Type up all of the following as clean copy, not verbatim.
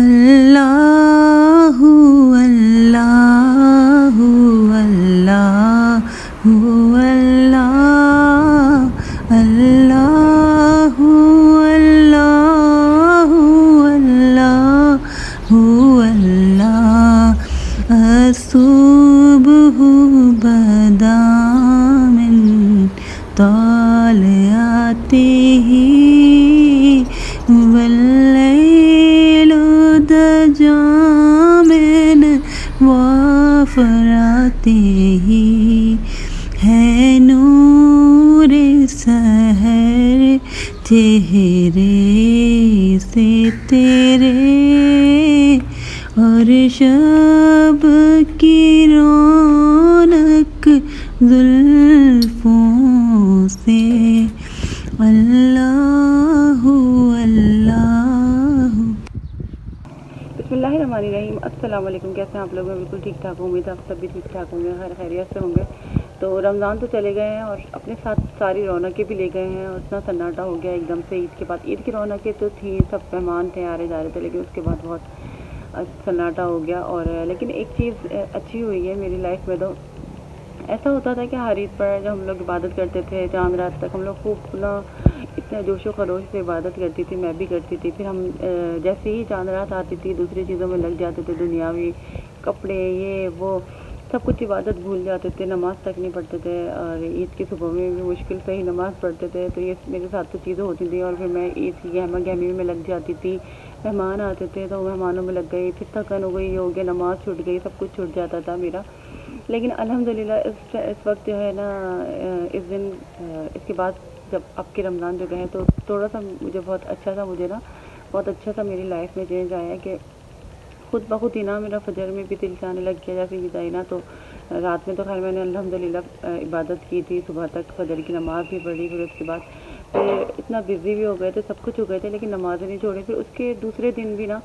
اللہ اللہ اللہ اللہ اللہ اللہ اللہ الصبح بدا من طالعته والليل دجى من وافراته ہے نور سحر چہرے سے تیرے اور شب کی رونق زلفوں سے اللہ اللہ۔ بسم اللہ الرحمن الرحیم۔ السلام علیکم، کیسے ہیں آپ لوگ؟ میں بالکل ٹھیک ٹھاک ہوں، امید آپ سب بھی ٹھیک ٹھاک ہوں گے، خیر خیریت سے ہوں گے۔ تو رمضان تو چلے گئے ہیں اور اپنے ساتھ ساری رونقیں بھی لے گئے ہیں اور اتنا سناٹا ہو گیا ایک دم سے عید کے بعد۔ عید کی رونقیں تو تھیں، سب مہمان تھے، آ رہے جا رہے تھے، لیکن اس کے بعد بہت سناٹا ہو گیا۔ اور لیکن ایک چیز اچھی ہوئی ہے میری لائف میں، تو ایسا ہوتا تھا کہ ہر عید پر جب ہم لوگ عبادت کرتے تھے چاند رات تک، ہم لوگ خوب اتنا جوش و خروش سے عبادت کرتی تھی، میں بھی کرتی تھی۔ پھر ہم جیسے ہی چاند رات آتی تھی دوسری چیزوں میں لگ جاتے تھے، دنیاوی کپڑے یہ وہ سب کچھ، عبادت بھول جاتے تھے، نماز تک نہیں پڑھتے تھے، اور عید کی صبح میں بھی مشکل سے ہی نماز پڑھتے تھے۔ تو یہ میرے ساتھ تو چیزیں ہوتی تھیں، اور پھر میں عید کی گہما گہمی میں لگ جاتی تھی، مہمان آتے تھے تو مہمانوں میں لگ گئی، پھر تھکن ہو گئی، ہو گیا، نماز چھوٹ گئی، سب کچھ چھوٹ جاتا تھا میرا۔ لیکن الحمدللہ اس وقت جو ہے نا، اس دن اس کے بعد جب اب کے رمضان جو گئے تو تھوڑا سا مجھے بہت اچھا سا میری لائف میں چینج آیا کہ خود بخود ہی نا میرا فجر میں بھی دل چاہنے لگ گیا، جیسے عید آئی نا تو رات میں تو خیر میں نے الحمدللہ عبادت کی تھی، صبح تک فجر کی نماز بھی پڑھی، پھر اس کے بعد اتنا بزی بھی ہو گئے تھے، سب کچھ ہو گئے تھے، لیکن نمازیں نہیں چھوڑی۔ پھر اس کے دوسرے دن بھی نا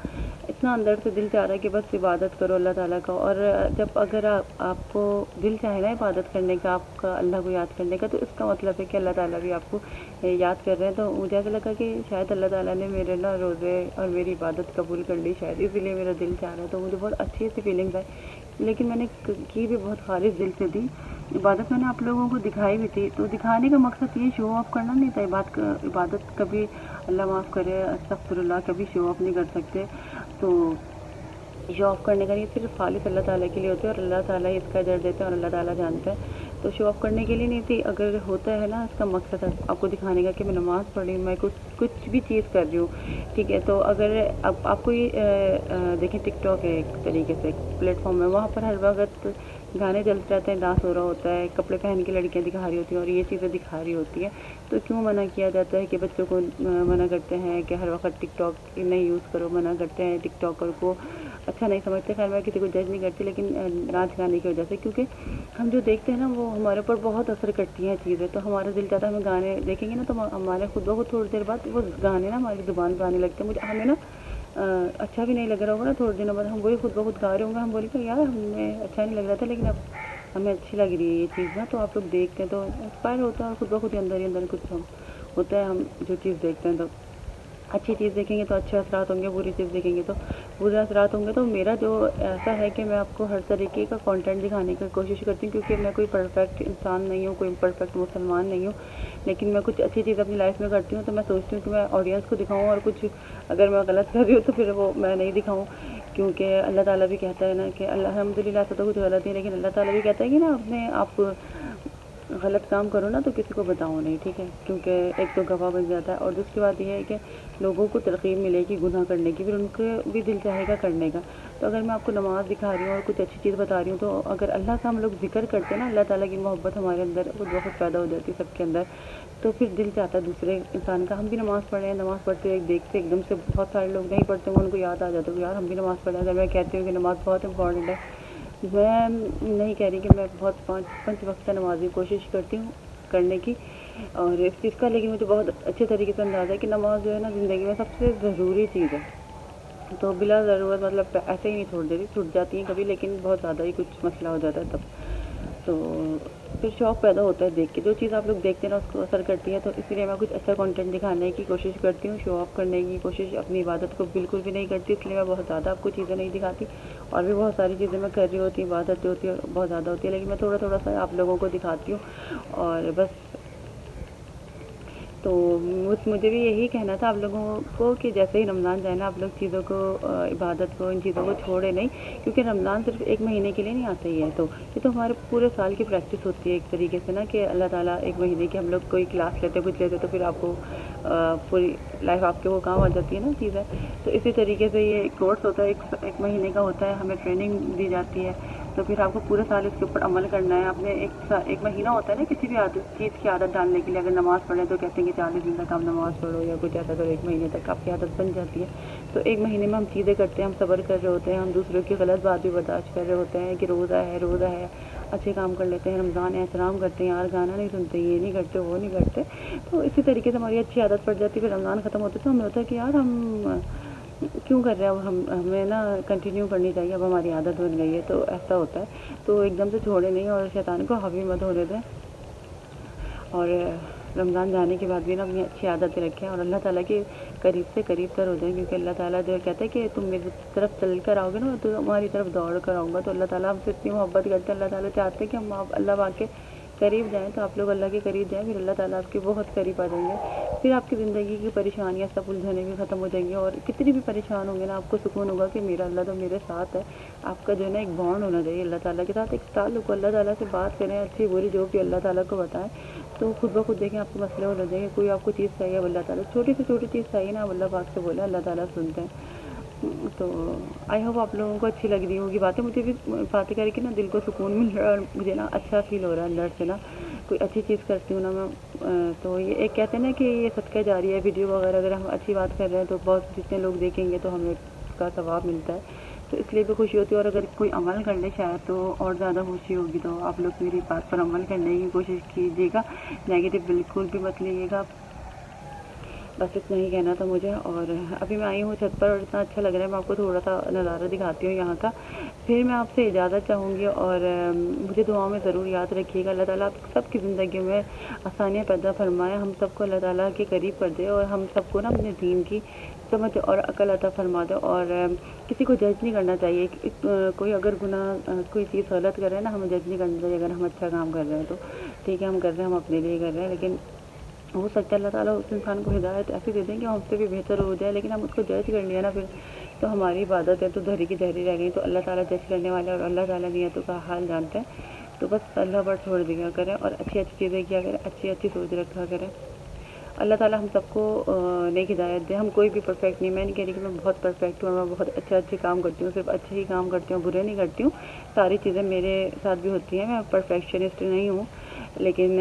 اتنا اندر سے دل چاہ رہا ہے کہ بس عبادت کرو اللہ تعالیٰ کا۔ اور جب اگر آپ کو دل چاہے نا عبادت کرنے کا، آپ کا اللہ کو یاد کرنے کا، تو اس کا مطلب ہے کہ اللہ تعالیٰ بھی آپ کو یاد کر رہے ہیں۔ تو مجھے ایسا لگا کہ شاید اللہ تعالیٰ نے میرے نا روزے اور میری عبادت قبول کر لی، شاید اسی لیے میرا دل چاہ رہا ہے۔ تو مجھے بہت اچھی سی فیلنگس آئی، لیکن میں نے کی بھی بہت خالص دل سے دی عبادت۔ میں نے آپ لوگوں کو دکھائی بھی تھی، تو دکھانے کا مقصد یہ شو آف کرنا نہیں تھا۔ عبادت کبھی اللہ معاف کرے، استغفر اللہ، کبھی شو آف نہیں کر سکتے۔ تو شو آف کرنے کا نہیں، صرف خالص اللہ تعالیٰ کے لیے ہوتے ہیں، اور اللہ تعالیٰ ہی اس کا اجر دیتے ہیں، اور اللہ تعالیٰ جانتے ہیں۔ تو شو آف کرنے کے لیے نہیں تھی، اگر ہوتا ہے نا اس کا مقصد ہے آپ کو دکھانے کا کہ میں نماز پڑھی ہوں، میں کچھ بھی چیز کر رہی ہوں، ٹھیک ہے۔ تو اگر آپ کو یہ دیکھیں، ٹک ٹاک ہے ایک طریقے سے ایک پلیٹ فارم ہے، وہاں پر ہر وقت گانے چلتے رہتے ہیں، ڈانس ہو رہا ہوتا ہے، کپڑے پہن کے لڑکیاں دکھا رہی ہوتی ہیں اور یہ چیزیں دکھا رہی ہوتی ہیں۔ تو کیوں منع کیا جاتا ہے کہ بچوں کو منع کرتے ہیں کہ ہر وقت ٹک ٹاک نہیں یوز کرو، منع کرتے ہیں ٹک ٹاکر کو اچھا نہیں سمجھتے۔ خیر میں کسی کو جج نہیں کرتی، لیکن ناچ گانے کی وجہ سے، کیونکہ ہم جو دیکھتے ہیں نا وہ ہمارے اوپر بہت اثر کرتی ہیں چیزیں۔ تو ہمارا دل چاہتا ہے ہمیں گانے دیکھیں گے نا تو ہمارے خود بخود تھوڑی دیر بعد وہ گانے نا ہماری زبان پہ آنے لگتے ہیں، ہمیں نا اچھا بھی نہیں لگ رہا ہوگا نا، تھوڑے دنوں بعد ہم وہی خود بخود گا رہے ہوں گے، ہم بولیں گے یار ہمیں اچھا نہیں لگ رہا تھا لیکن اب ہمیں اچھی لگ رہی ہے یہ چیز نا۔ تو آپ لوگ دیکھتے ہیں تو انسپائر ہوتا ہے، اور خود بخود ہی اندر کچھ ہوتا ہے، ہم جو چیز دیکھتے ہیں تو اچھی چیز دیکھیں گے تو اچھے اثرات ہوں گے، بری چیز دیکھیں گے تو برے اثرات ہوں گے۔ تو میرا جو ایسا ہے کہ میں آپ کو ہر طریقے کا کانٹینٹ دکھانے کی کوشش کرتی ہوں، کیونکہ میں کوئی پرفیکٹ انسان نہیں ہوں، کوئی پرفیکٹ مسلمان نہیں ہوں، لیکن میں کچھ اچھی چیز اپنی لائف میں کرتی ہوں۔ تو میں سوچتی ہوں کہ میں آڈینس کو دکھاؤں، اور کچھ اگر میں غلط کر رہی ہوں تو پھر وہ میں نہیں دکھاؤں، کیونکہ اللہ تعالیٰ بھی کہتا ہے نا کہ الحمدللہ ایسا تو کچھ غلط نہیں، لیکن اللہ تعالیٰ بھی کہتا ہے کہ نا آپ غلط کام کرو نا تو کسی کو بتاؤ نہیں، ٹھیک ہے، کیونکہ ایک تو گواہ بن جاتا ہے، اور دوسری بات یہ ہے کہ لوگوں کو ترغیب ملے گی گناہ کرنے کی، پھر ان کو بھی دل چاہے گا کرنے کا۔ تو اگر میں آپ کو نماز دکھا رہی ہوں اور کچھ اچھی چیز بتا رہی ہوں، تو اگر اللہ کا ہم لوگ ذکر کرتے ہیں نا، اللہ تعالیٰ کی محبت ہمارے اندر خود بخود پیدا ہو جاتی ہے سب کے اندر، تو پھر دل چاہتا ہے دوسرے انسان کا ہم بھی نماز پڑھیں، نماز پڑھتے ایک دیکھتے ایک دم سے بہت سارے لوگ نہیں پڑھتے ہیں، ان کو یاد آ جاتا ہے یار ہم بھی نماز پڑھیں۔ اگر میں کہتی ہوں کہ نماز بہت امپورٹنٹ ہے، میں نہیں کہہ رہی کہ میں بہت پانچ وقت نمازی کوشش کرتی ہوں کرنے کی اور اس چیز کا، لیکن مجھے بہت اچھے طریقے سے اندازہ ہے کہ نماز جو ہے نا زندگی میں سب سے ضروری چیز ہے۔ تو بلا ضرورت مطلب ایسے ہی نہیں چھوڑ دیتی، چھوٹ جاتی ہیں کبھی، لیکن بہت زیادہ ہی کچھ مسئلہ ہو جاتا ہے تب۔ تو پھر شوق پیدا ہوتا ہے دیکھ کے، جو چیز آپ لوگ دیکھتے ہیں نا اس کو اثر کرتی ہے، تو اسی لیے میں کچھ اچھا کنٹینٹ دکھانے کی کوشش کرتی ہوں، شو آف کرنے کی کوشش اپنی عبادت کو بالکل بھی نہیں کرتی، اس لیے میں بہت زیادہ آپ کو چیزیں نہیں دکھاتی، اور بھی بہت ساری چیزیں میں کر رہی ہوتی ہوں، عبادتیں ہوتی ہیں بہت زیادہ ہوتی ہے، لیکن میں تھوڑا تھوڑا سا آپ لوگوں کو دکھاتی ہوں، اور بس تو مجھے بھی یہی کہنا تھا آپ لوگوں کو کہ جیسے ہی رمضان جائے نا، آپ لوگ چیزوں کو، عبادت کو، ان چیزوں کو چھوڑے نہیں، کیونکہ رمضان صرف ایک مہینے کے لیے نہیں آتا ہی ہے، تو یہ تو ہمارے پورے سال کی پریکٹس ہوتی ہے ایک طریقے سے نا، کہ اللہ تعالیٰ ایک مہینے کی ہم لوگ کوئی کلاس لیتے کچھ لیتے تو پھر آپ کو پوری لائف آپ کے وہ کام آ جاتی ہے نا چیزیں، تو اسی طریقے سے یہ کورس ہوتا ہے، ایک مہینے کا ہوتا ہے، ہمیں ٹریننگ دی جاتی ہے، تو پھر آپ کو پورے سال اس کے اوپر عمل کرنا ہے، آپ نے ایک مہینہ ہوتا ہے نا کسی بھی چیز کی عادت ڈالنے کے لیے، اگر نماز پڑھیں تو کہتے ہیں کہ 40 دن تک آپ نماز پڑھو یا کچھ ایسا کرو، ایک مہینے تک آپ کی عادت بن جاتی ہے، تو ایک مہینے میں ہم چیزیں کرتے ہیں، ہم صبر کر رہے ہوتے ہیں، ہم دوسروں کی غلط بات بھی برداشت کر رہے ہوتے ہیں کہ روزہ ہے اچھے کام کر لیتے ہیں، رمضان ہے احترام کرتے ہیں، یار گانا نہیں سنتے، یہ نہیں کرتے وہ نہیں کرتے، تو اسی طریقے سے ہماری اچھی عادت پڑ جاتی ہے، پھر رمضان ختم ہوتا ہے تو ہمیں ہوتا ہے کہ یار ہم کیوں کر رہے ہیں، اب ہمیں نا کنٹینیو کرنی چاہیے، اب ہماری عادت بن گئی ہے، تو ایسا ہوتا ہے، تو ایک دم سے چھوڑے نہیں اور شیطان کو حاوی مت ہونے دیں، اور رمضان جانے کے بعد بھی نا اپنی اچھی عادتیں رکھیں اور اللہ تعالیٰ کے قریب سے قریب تر ہو جائیں، کیونکہ اللہ تعالیٰ جو کہتے ہیں کہ تم میری طرف چل کر آؤ گے نا تو تمہاری طرف دوڑ کر آؤں گا، تو اللہ تعالیٰ ہم سے اتنی محبت کرتے ہیں، اللہ تعالیٰ چاہتے ہیں کہ ہم اللہ پاک کے قریب جائیں، تو آپ لوگ اللہ کے قریب جائیں، پھر اللہ تعالیٰ آپ کے بہت قریب آ جائیں گے، پھر آپ کی زندگی کی پریشانیاں سب الجھنیں بھی ختم ہو جائیں گی، اور کتنی بھی پریشان ہوں گے نا آپ کو سکون ہوگا کہ میرا اللہ تو میرے ساتھ ہے، آپ کا جو ہے نا ایک بانڈ ہونا چاہیے اللہ تعالیٰ کے ساتھ، ایک تعلق، اللہ تعالیٰ سے بات کریں اچھی بری جو بھی اللہ تعالیٰ کو بتائیں، تو خود بخود دیکھیں آپ کے مسئلے ہو جائیں گے، کوئی آپ کو چیز چاہیے اب اللہ تعالیٰ، چھوٹی سے چھوٹی چیز چاہیے نا اب اللہ پاک سے بولے، اللہ تعالیٰ سنتے ہیں، تو آئی ہوپ آپ لوگوں کو اچھی لگ رہی ہوگی باتیں، مجھے بھی باتیں کر کے نا دل کو سکون مل رہا ہے، اور مجھے نا اچھا فیل ہو رہا ہے اندر سے نا، کوئی اچھی چیز کرتی ہوں نا میں، تو یہ ایک کہتے ہیں نا کہ یہ صدقہ جاری ہے، ویڈیو وغیرہ اگر ہم اچھی بات کر رہے ہیں تو بہت جتنے لوگ دیکھیں گے تو ہمیں اس کا ثواب ملتا ہے، تو اس لیے بھی خوشی ہوتی ہے، اور اگر کوئی عمل کر لے شاید تو اور زیادہ خوشی ہوگی، تو آپ لوگ میری بات پر عمل کرنے کی کوشش کیجیے گا، نیگیٹو بالکل بھی مت لیجیے گا، بس اتنا ہی کہنا تھا مجھے، اور ابھی میں آئی ہوں چھت پر اور اتنا اچھا لگ رہا ہے، میں آپ کو تھوڑا سا نظارہ دکھاتی ہوں یہاں کا، پھر میں آپ سے اجازت چاہوں گی، اور مجھے دعاؤں میں ضرور یاد رکھیے گا، اللہ تعالیٰ آپ سب کی زندگیوں میں آسانیاں پیدا فرمائے، ہم سب کو اللہ تعالیٰ کے قریب کر دے، اور ہم سب کو نا اپنے دین کی سمجھ اور عقل عطا فرما دے، اور کسی کو جج نہیں کرنا چاہیے، کوئی اگر گناہ کوئی چیز غلط کر رہے ہیں نا، ہمیں جج نہیں کرنا چاہیے، اگر ہم اچھا کام کر رہے ہیں تو ٹھیک ہے ہم کر رہے ہیں، ہم اپنے لیے کر رہے ہیں، لیکن ہو سکتا ہے اللہ تعالیٰ اس انسان کو ہدایت ایسی دے دیں کہ ہم سے بھی بہتر ہو جائے، لیکن ہم اس کو جج کر لیا نا پھر تو ہماری عبادت ہے تو دھری کی دھری رہ گئی، تو اللہ تعالیٰ جج کرنے والے اور اللہ تعالیٰ نیتوں کا حال جانتے ہیں، تو بس اللہ پر چھوڑ دیا کریں اور اچھی اچھی چیزیں کیا کریں، اچھی اچھی سوچ رکھا کریں، اللہ تعالیٰ ہم سب کو نیک ہدایت دے، ہم کوئی بھی پرفیکٹ نہیں، میں نہیں کہہ رہی کہ میں بہت پرفیکٹ ہوں، میں بہت اچھے کام کرتی ہوں، صرف اچھے ہی کام کرتی ہوں، برے نہیں کرتی ہوں، ساری چیزیں میرے ساتھ بھی ہوتی ہیں، میں پرفیکشنسٹ نہیں ہوں، لیکن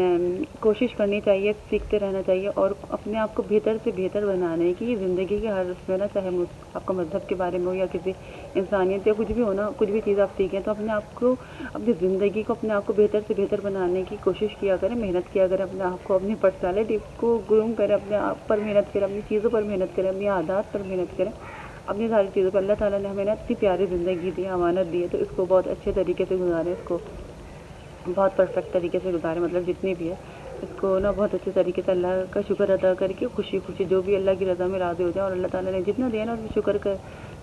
کوشش کرنی چاہیے، سیکھتے رہنا چاہیے، اور اپنے آپ کو بہتر سے بہتر بنانے کی زندگی کے ہر اس میں نا، چاہے آپ کا مذہب کے بارے میں ہو یا کسی انسانیت یا کچھ بھی ہو نا، کچھ بھی چیز آپ سیکھیں تو اپنے آپ کو، اپنی زندگی کو، اپنے آپ کو بہتر سے بہتر بنانے کی کوشش کیا کریں، محنت کیا کریں، اپنے آپ کو، اپنی پرسنالٹی کو گروم کریں، اپنے آپ پر محنت کریں، اپنی چیزوں پر محنت کریں، اپنی عادات پر محنت کریں، اپنی ساری چیزوں پر، اللہ تعالیٰ نے ہمیں نا اتنی پیاری زندگی دی ہے، امانت دی ہے، تو اس کو بہت اچھے طریقے سے گزاریں، اس کو بہت پرفیکٹ طریقے سے گزاریں، مطلب جتنی بھی ہے اس کو نا بہت اچھے طریقے سے اللہ کا شکر ادا کر کے خوشی خوشی جو بھی اللہ کی رضا میں راضی ہو جائیں، اور اللہ تعالیٰ نے جتنا دیا نا اس میں شکر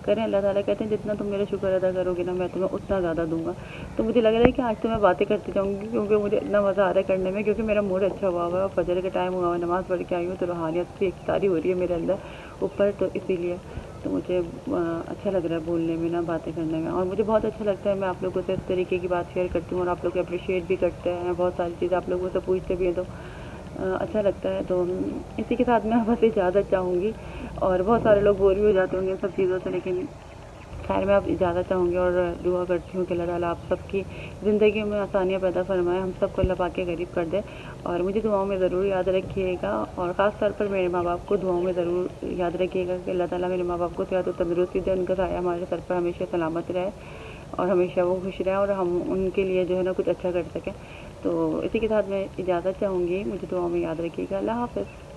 کریں، اللہ تعالیٰ کہتے ہیں جتنا تم میرا شکر ادا کرو گے نا میں تمہیں اتنا زیادہ دوں گا، تو مجھے لگ رہا ہے کہ آج تو میں باتیں کرتی جاؤں گی، کیونکہ مجھے اتنا مزہ آ رہا ہے کرنے میں، کیونکہ میرا موڈ اچھا ہوا ہے، اور فجر کا ٹائم ہوا ہے، نماز پڑھ کے آئی ہوں، تو روحانیت سے ایک تاری ہو رہی ہے میرے اندر اوپر، تو اسی لیے تو مجھے اچھا لگ رہا ہے بولنے میں نا، باتیں کرنے میں، اور مجھے بہت اچھا لگتا ہے، میں آپ لوگوں سے اس طریقے کی بات شیئر کرتی ہوں، اور آپ لوگ اپریشیٹ بھی کرتے ہیں، بہت ساری چیزیں آپ لوگوں سے پوچھتے بھی ہیں، تو اچھا لگتا ہے، تو اسی کے ساتھ میں بس اجازت چاہوں گی، اور بہت سارے لوگ بور بھی ہو جاتے ہوں گے سب چیزوں سے، لیکن خیر میں اب اجازت چاہوں گی، اور دعا کرتی ہوں کہ اللہ تعالیٰ آپ سب کی زندگی میں آسانیاں پیدا فرمائے، ہم سب کو اللہ پاک کے قریب کر دے، اور مجھے دعاؤں میں ضرور یاد رکھیے گا، اور خاص طور پر میرے ماں باپ کو دعاؤں میں ضرور یاد رکھیے گا کہ اللہ تعالیٰ میرے ماں باپ کو صحت و تندرستی دے، ان کا سایہ ہمارے سر پر ہمیشہ سلامت رہے، اور ہمیشہ وہ خوش رہیں، اور ہم ان کے لیے جو ہے نا کچھ اچھا کر سکیں، تو اسی کے ساتھ میں اجازت چاہوں گی، مجھے دعاؤں میں یاد رکھیے گا، اللہ حافظ۔